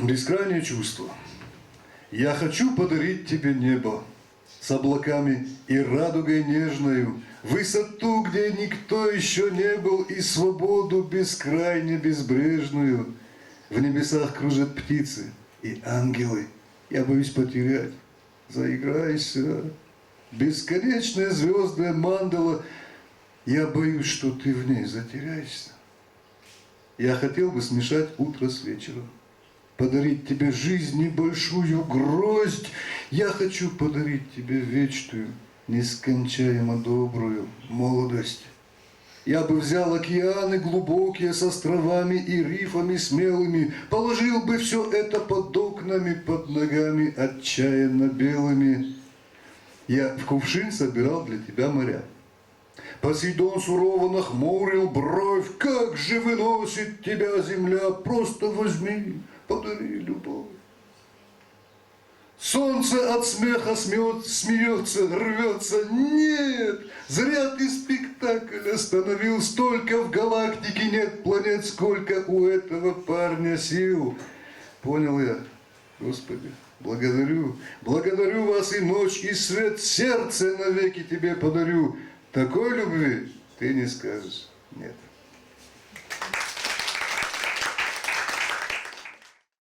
Бескрайнее чувство. Я хочу подарить тебе небо с облаками и радугой нежною, высоту, где никто еще не был, и свободу бескрайне безбрежную. В небесах кружат птицы и ангелы. Я боюсь потерять. Заиграйся. Бесконечная звездная мандала. Я боюсь, что ты в ней затеряешься. Я хотел бы смешать утро с вечером, подарить тебе жизнь небольшую гроздь. Я хочу подарить тебе вечную, нескончаемо добрую молодость. Я бы взял океаны глубокие с островами и рифами смелыми, положил бы все это под окнами, под ногами отчаянно белыми. Я в кувшин собирал для тебя моря. Посейдон сурово нахмурил бровь. Как же выносит тебя земля, просто возьми, подари любовь. Солнце от смеха смеется, рвется. Нет, зря ты спектакль остановил. Столько в галактике нет планет, сколько у этого парня сил. Понял я, Господи, благодарю. Благодарю вас и ночь, и свет, сердце навеки тебе подарю. Такой любви ты не скажешь. Нет.